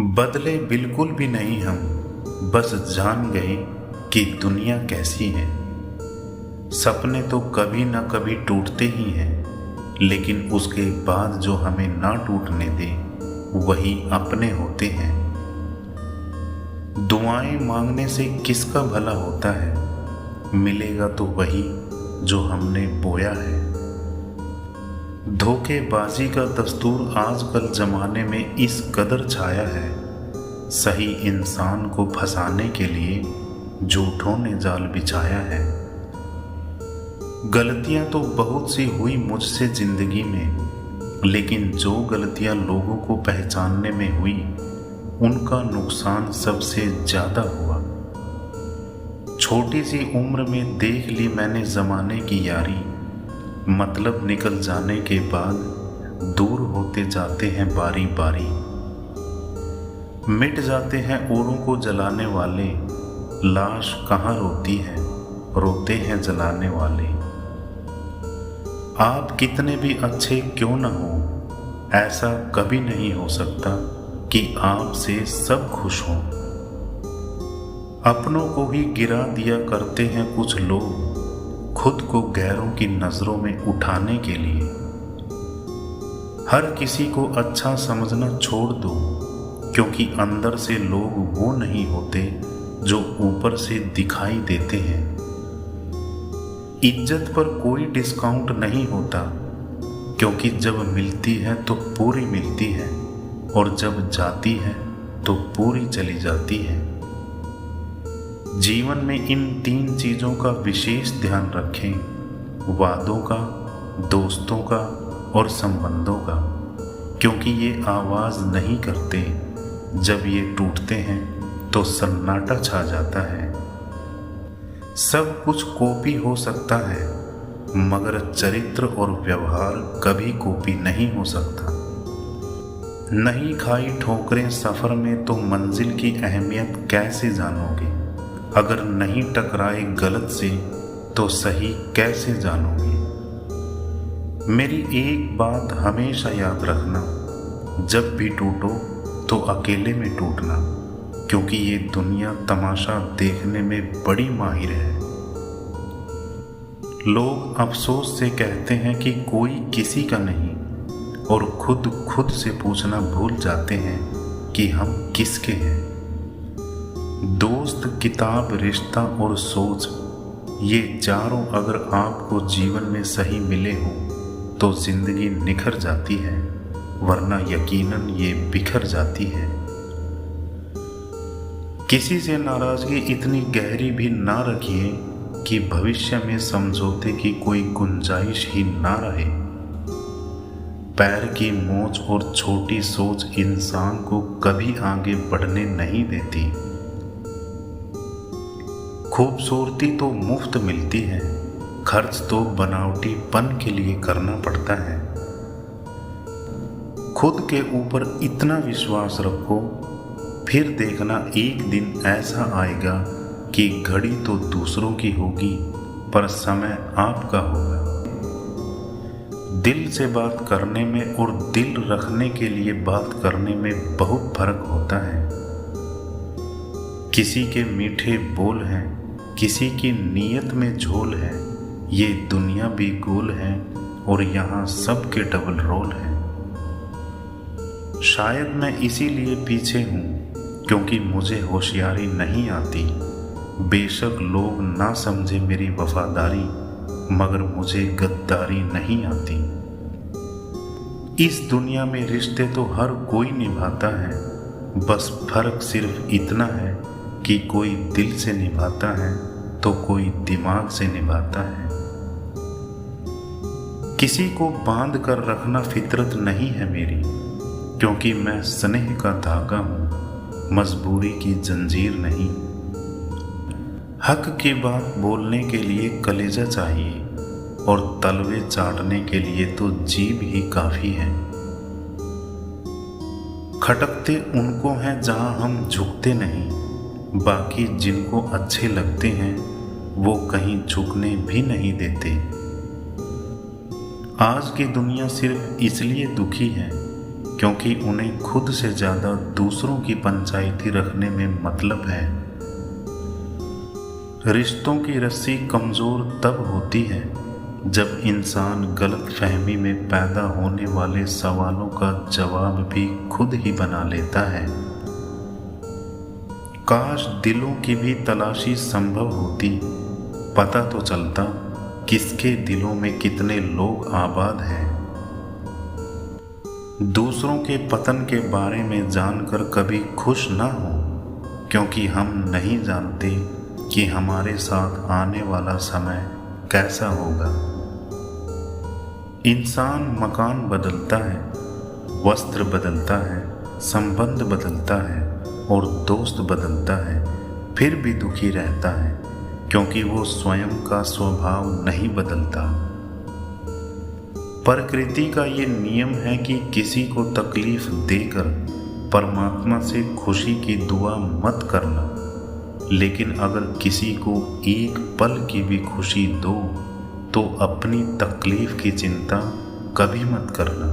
बदले बिल्कुल भी नहीं हम, बस जान गए कि दुनिया कैसी है। सपने तो कभी ना कभी टूटते ही हैं, लेकिन उसके बाद जो हमें ना टूटने दे वही अपने होते हैं। दुआएं मांगने से किसका भला होता है, मिलेगा तो वही जो हमने बोया है। धोखेबाजी का दस्तूर आजकल जमाने में इस कदर छाया है, सही इंसान को फंसाने के लिए झूठों ने जाल बिछाया है। गलतियां तो बहुत सी हुई मुझसे जिंदगी में, लेकिन जो गलतियां लोगों को पहचानने में हुई उनका नुकसान सबसे ज्यादा हुआ। छोटी सी उम्र में देख ली मैंने जमाने की यारी, मतलब निकल जाने के बाद दूर होते जाते हैं बारी बारी। मिट जाते हैं औरों को जलाने वाले, लाश कहाँ रोती है, रोते हैं जलाने वाले। आप कितने भी अच्छे क्यों न हो, ऐसा कभी नहीं हो सकता कि आपसे सब खुश हों। अपनों को ही गिरा दिया करते हैं कुछ लोग, खुद को गैरों की नजरों में उठाने के लिए। हर किसी को अच्छा समझना छोड़ दो, क्योंकि अंदर से लोग वो नहीं होते जो ऊपर से दिखाई देते हैं। इज्जत पर कोई डिस्काउंट नहीं होता, क्योंकि जब मिलती है तो पूरी मिलती है, और जब जाती है तो पूरी चली जाती है। जीवन में इन 3 चीजों का विशेष ध्यान रखें, वादों का, दोस्तों का और संबंधों का, क्योंकि ये आवाज नहीं करते। जब ये टूटते हैं तो सन्नाटा छा जाता है। सब कुछ कॉपी हो सकता है, मगर चरित्र और व्यवहार कभी कॉपी नहीं हो सकता। नहीं खाई ठोकरें सफर में तो मंजिल की अहमियत कैसे जानोगे। अगर नहीं टकराए गलत से तो सही कैसे जानोगे। मेरी एक बात हमेशा याद रखना, जब भी टूटो तो अकेले में टूटना, क्योंकि ये दुनिया तमाशा देखने में बड़ी माहिर है। लोग अफसोस से कहते हैं कि कोई किसी का नहीं, और खुद से पूछना भूल जाते हैं कि हम किसके हैं। दोस्त, किताब, रिश्ता और सोच, ये चारों अगर आपको जीवन में सही मिले हो तो जिंदगी निखर जाती है, वरना यकीनन ये बिखर जाती है। किसी से नाराजगी इतनी गहरी भी ना रखिए कि भविष्य में समझौते की कोई गुंजाइश ही ना रहे। पैर की मोच और छोटी सोच इंसान को कभी आगे बढ़ने नहीं देती। खूबसूरती तो मुफ्त मिलती है, खर्च तो बनावटीपन के लिए करना पड़ता है। खुद के ऊपर इतना विश्वास रखो, फिर देखना एक दिन ऐसा आएगा कि घड़ी तो दूसरों की होगी पर समय आपका होगा। दिल से बात करने में और दिल रखने के लिए बात करने में बहुत फर्क होता है। किसी के मीठे बोल हैं, किसी की नीयत में झोल है। ये दुनिया भी गोल है और यहाँ सबके डबल रोल है। शायद मैं इसीलिए पीछे हूँ, क्योंकि मुझे होशियारी नहीं आती। बेशक लोग ना समझे मेरी वफादारी, मगर मुझे गद्दारी नहीं आती। इस दुनिया में रिश्ते तो हर कोई निभाता है, बस फर्क सिर्फ इतना है कि कोई दिल से निभाता है तो कोई दिमाग से निभाता है। किसी को बांध कर रखना फितरत नहीं है मेरी, क्योंकि मैं स्नेह का धागा हूं, मजबूरी की जंजीर नहीं। हक की बात बोलने के लिए कलेजा चाहिए, और तलवे चाटने के लिए तो जीभ ही काफी है। खटकते उनको हैं जहां हम झुकते नहीं, बाकी जिनको अच्छे लगते हैं वो कहीं झुकने भी नहीं देते। आज की दुनिया सिर्फ इसलिए दुखी है क्योंकि उन्हें खुद से ज़्यादा दूसरों की पंचायती रखने में मतलब है। रिश्तों की रस्सी कमज़ोर तब होती है जब इंसान गलतफहमी में पैदा होने वाले सवालों का जवाब भी खुद ही बना लेता है। काश दिलों की भी तलाशी संभव होती, पता तो चलता किसके दिलों में कितने लोग आबाद हैं। दूसरों के पतन के बारे में जानकर कभी खुश ना हो, क्योंकि हम नहीं जानते कि हमारे साथ आने वाला समय कैसा होगा। इंसान मकान बदलता है, वस्त्र बदलता है, संबंध बदलता है और दोस्त बदलता है, फिर भी दुखी रहता है, क्योंकि वो स्वयं का स्वभाव नहीं बदलता। प्रकृति का ये नियम है कि किसी को तकलीफ देकर परमात्मा से खुशी की दुआ मत करना, लेकिन अगर किसी को एक पल की भी खुशी दो तो अपनी तकलीफ की चिंता कभी मत करना।